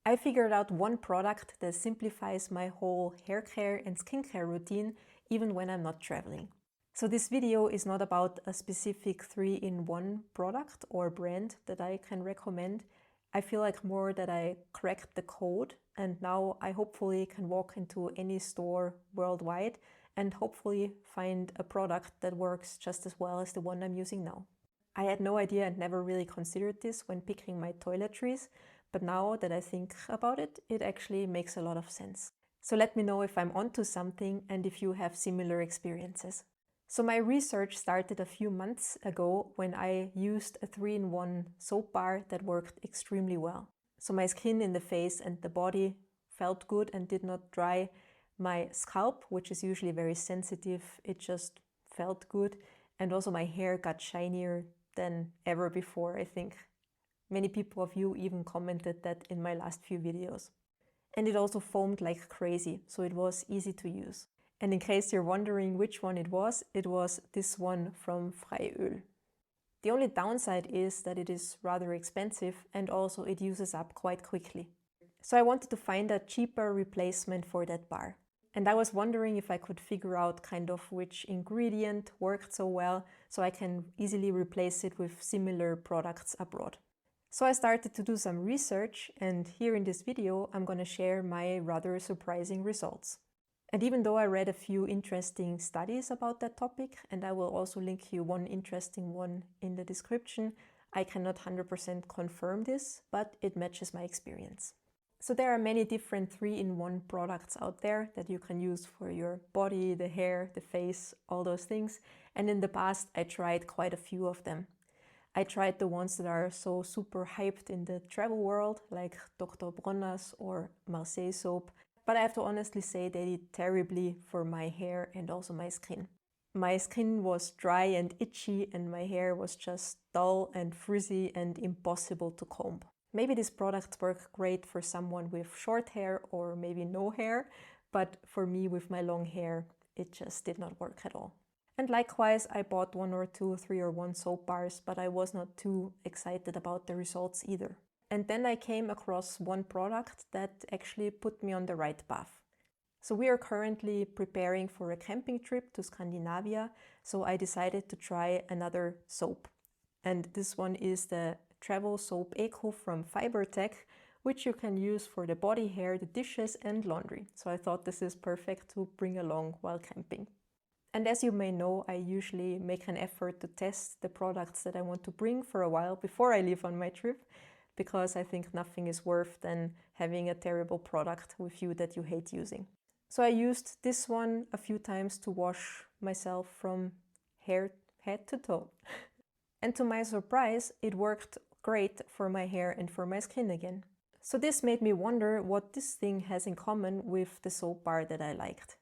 I figured out one product that simplifies my whole hair care and skincare routine even when I'm not traveling. So this video is not about a specific 3-in-1 product or brand that I can recommend. I feel like more that I cracked the code and now I hopefully can walk into any store worldwide and hopefully find a product that works just as well as the one I'm using now. I had no idea and never really considered this when picking my toiletries, but now that I think about it, it actually makes a lot of sense. So let me know if I'm onto something and if you have similar experiences. So my research started a few months ago when I used a 3-in-1 soap bar that worked extremely well. So my skin in the face and the body felt good and did not dry. My scalp, which is usually very sensitive, it just felt good. And also my hair got shinier than ever before, I think. Many people of you even commented that in my last few videos. And it also foamed like crazy, so it was easy to use. And in case you're wondering which one it was this one from Freiöl. The only downside is that it is rather expensive and also it uses up quite quickly. So I wanted to find a cheaper replacement for that bar. And I was wondering if I could figure out kind of which ingredient worked so well so I can easily replace it with similar products abroad. So I started to do some research and here in this video I'm going to share my rather surprising results. And even though I read a few interesting studies about that topic, and I will also link you one interesting one in the description, I cannot 100% confirm this, but it matches my experience. So there are many different 3-in-1 products out there that you can use for your body, the hair, the face, all those things. And in the past I tried quite a few of them. I tried the ones that are so super hyped in the travel world, like Dr. Bronner's or Marseille soap. But I have to honestly say they did terribly for my hair and also my skin. My skin was dry and itchy and my hair was just dull and frizzy and impossible to comb. Maybe these products work great for someone with short hair or maybe no hair, but for me with my long hair, it just did not work at all. And likewise, I bought 1 or 2, 3 or 1 soap bars, but I was not too excited about the results either. And then I came across one product that actually put me on the right path. So we are currently preparing for a camping trip to Scandinavia, so I decided to try another soap. And this one is the Travel Soap Eco from Fibertech, which you can use for the body, hair, the dishes and laundry. So I thought this is perfect to bring along while camping. And as you may know, I usually make an effort to test the products that I want to bring for a while before I leave on my trip, because I think nothing is worse than having a terrible product with you that you hate using. So I used this one a few times to wash myself from head to toe. And to my surprise, it worked great for my hair and for my skin again. So this made me wonder what this thing has in common with the soap bar that I liked.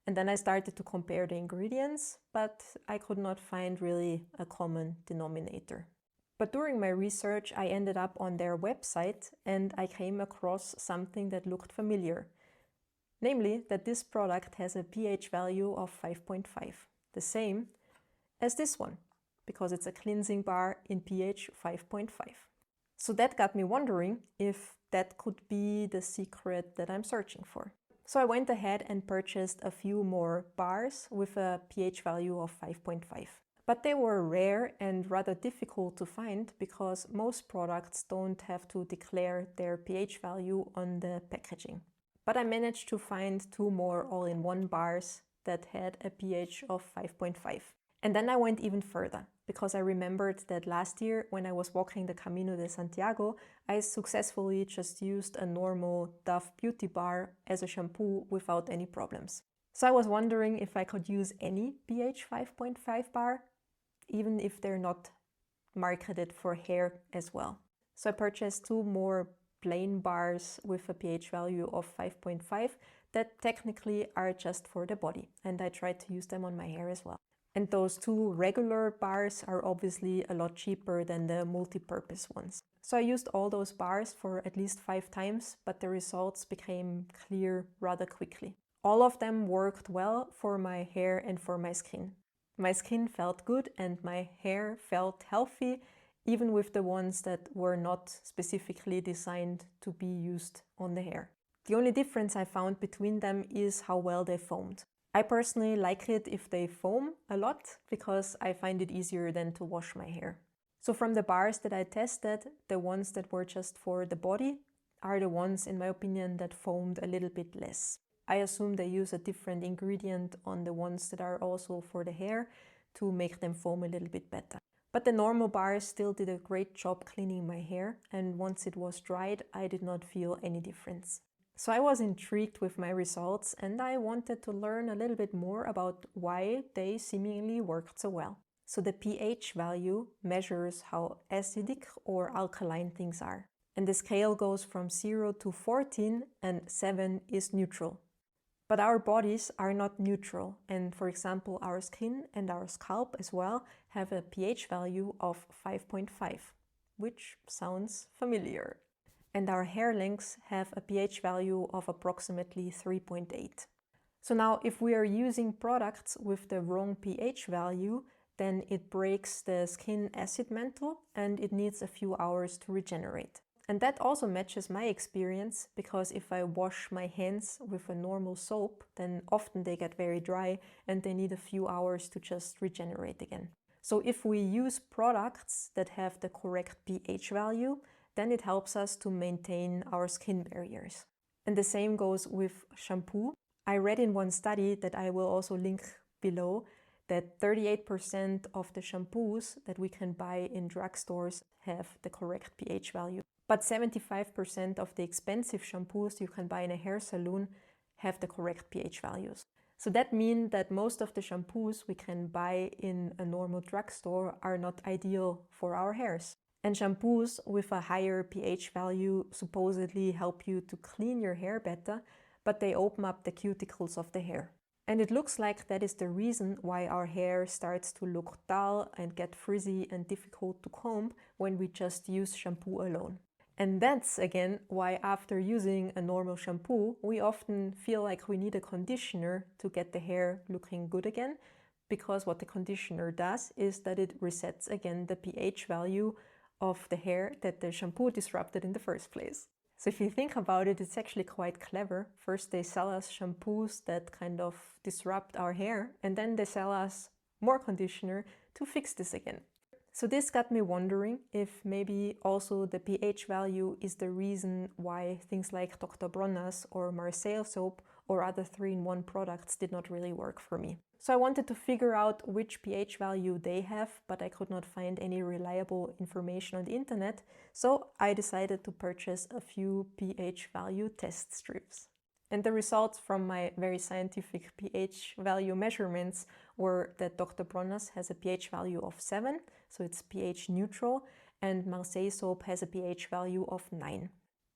And then I started to compare the ingredients, but I could not find really a common denominator. But during my research, I ended up on their website and I came across something that looked familiar. Namely, that this product has a pH value of 5.5, the same as this one, because it's a cleansing bar in pH 5.5. So that got me wondering if that could be the secret that I'm searching for. So I went ahead and purchased a few more bars with a pH value of 5.5. But they were rare and rather difficult to find because most products don't have to declare their pH value on the packaging. But I managed to find 2 more all-in-one bars that had a pH of 5.5. And then I went even further because I remembered that last year when I was walking the Camino de Santiago, I successfully just used a normal Dove Beauty bar as a shampoo without any problems. So I was wondering if I could use any pH 5.5 bar, even if they're not marketed for hair as well. So I purchased 2 more plain bars with a pH value of 5.5 that technically are just for the body, and I tried to use them on my hair as well. And those 2 regular bars are obviously a lot cheaper than the multi-purpose ones. So I used all those bars for at least 5 times, but the results became clear rather quickly. All of them worked well for my hair and for my skin. My skin felt good and my hair felt healthy, even with the ones that were not specifically designed to be used on the hair. The only difference I found between them is how well they foamed. I personally like it if they foam a lot because I find it easier than to wash my hair. So from the bars that I tested, the ones that were just for the body are the ones, in my opinion, that foamed a little bit less. I assume they use a different ingredient on the ones that are also for the hair to make them foam a little bit better. But the normal bars still did a great job cleaning my hair, and once it was dried, I did not feel any difference. So I was intrigued with my results, and I wanted to learn a little bit more about why they seemingly worked so well. So the pH value measures how acidic or alkaline things are. And the scale goes from 0 to 14, and 7 is neutral. But our bodies are not neutral, and for example, our skin and our scalp as well have a pH value of 5.5, which sounds familiar. And our hair lengths have a pH value of approximately 3.8. So now, if we are using products with the wrong pH value, then it breaks the skin acid mantle and it needs a few hours to regenerate. And that also matches my experience, because if I wash my hands with a normal soap, then often they get very dry and they need a few hours to just regenerate again. So if we use products that have the correct pH value, then it helps us to maintain our skin barriers. And the same goes with shampoo. I read in one study that I will also link below that 38% of the shampoos that we can buy in drugstores have the correct pH value. But 75% of the expensive shampoos you can buy in a hair salon have the correct pH values. So that means that most of the shampoos we can buy in a normal drugstore are not ideal for our hairs. And shampoos with a higher pH value supposedly help you to clean your hair better, but they open up the cuticles of the hair. And it looks like that is the reason why our hair starts to look dull and get frizzy and difficult to comb when we just use shampoo alone. And that's again why after using a normal shampoo, we often feel like we need a conditioner to get the hair looking good again, because what the conditioner does is that it resets again the pH value of the hair that the shampoo disrupted in the first place. So if you think about it, it's actually quite clever. First they sell us shampoos that kind of disrupt our hair, and then they sell us more conditioner to fix this again. So this got me wondering if maybe also the pH value is the reason why things like Dr. Bronner's or Marseille soap or other 3-in-1 products did not really work for me. So I wanted to figure out which pH value they have, but I could not find any reliable information on the internet, so I decided to purchase a few pH value test strips. And the results from my very scientific pH value measurements were that Dr. Bronner's has a pH value of 7, so it's pH neutral, and Marseille soap has a pH value of 9.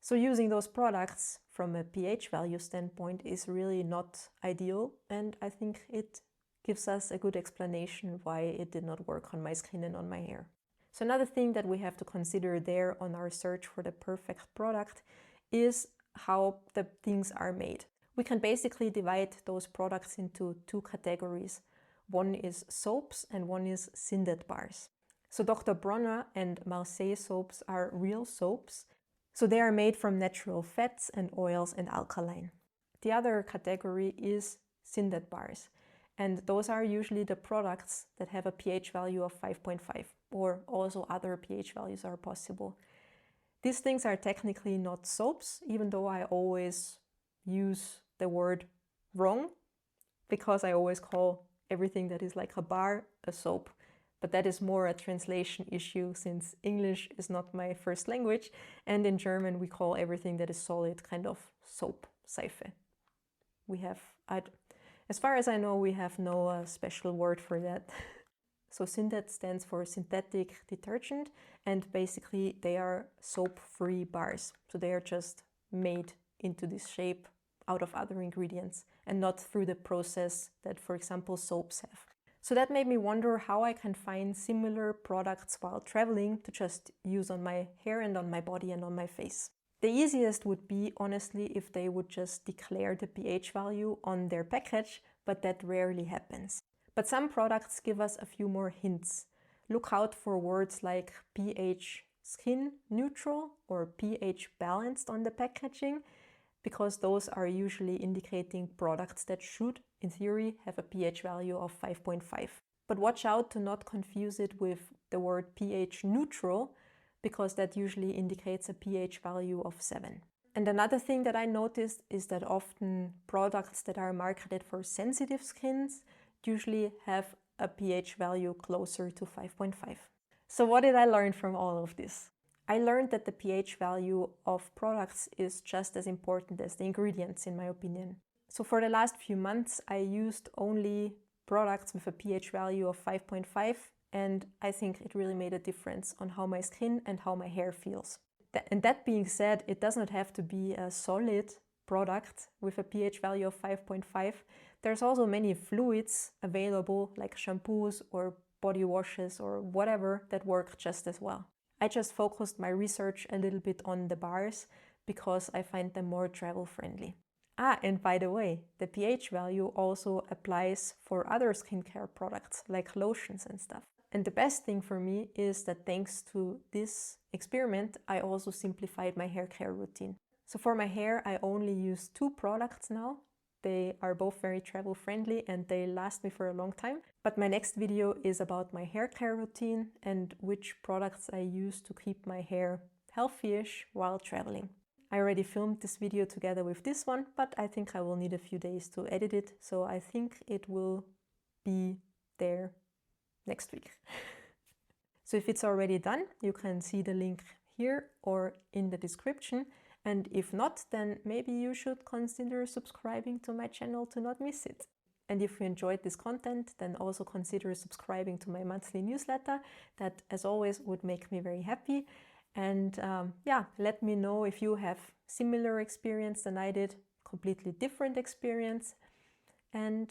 So using those products from a pH value standpoint is really not ideal, and I think it gives us a good explanation why it did not work on my skin and on my hair. So another thing that we have to consider there on our search for the perfect product is how the things are made. We can basically divide those products into 2 categories. One is soaps and one is syndet bars. So Dr. Bronner and Marseille soaps are real soaps. So they are made from natural fats and oils and alkaline. The other category is syndet bars. And those are usually the products that have a pH value of 5.5, or also other pH values are possible. These things are technically not soaps, even though I always use the word wrong, because I always call everything that is like a bar a soap. But that is more a translation issue, since English is not my first language, and in German we call everything that is solid kind of soap, Seife. As far as I know, we have no special word for that. So syndet stands for synthetic detergent, and basically they are soap-free bars. So they are just made into this shape out of other ingredients and not through the process that, for example, soaps have. So that made me wonder how I can find similar products while traveling to just use on my hair and on my body and on my face. The easiest would be, honestly, if they would just declare the pH value on their package, but that rarely happens. But some products give us a few more hints. look out for words like pH skin neutral or pH balanced on the packaging, because those are usually indicating products that should, in theory, have a pH value of 5.5. But watch out to not confuse it with the word pH neutral, because that usually indicates a pH value of 7. And another thing that I noticed is that often products that are marketed for sensitive skins usually have a pH value closer to 5.5. So what did I learn from all of this? I learned that the pH value of products is just as important as the ingredients, in my opinion. So for the last few months, I used only products with a pH value of 5.5, and I think it really made a difference on how my skin and how my hair feels. And that being said, it does not have to be a solid product with a pH value of 5.5. There's also many fluids available, like shampoos or body washes or whatever, that work just as well. I just focused my research a little bit on the bars because I find them more travel friendly. And by the way, the pH value also applies for other skincare products like lotions and stuff. And the best thing for me is that thanks to this experiment, I also simplified my hair care routine. So for my hair, I only use 2 products now. They are both very travel friendly and they last me for a long time. But my next video is about my hair care routine and which products I use to keep my hair healthy-ish while traveling. I already filmed this video together with this one, but I think I will need a few days to edit it, so I think it will be there next week. So if it's already done, you can see the link here or in the description. And if not, then maybe you should consider subscribing to my channel to not miss it. And if you enjoyed this content, then also consider subscribing to my monthly newsletter. That, as always, would make me very happy. And yeah, let me know if you have similar experience than I did, completely different experience. And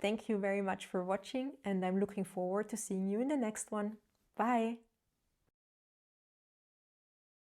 thank you very much for watching, and I'm looking forward to seeing you in the next one. Bye!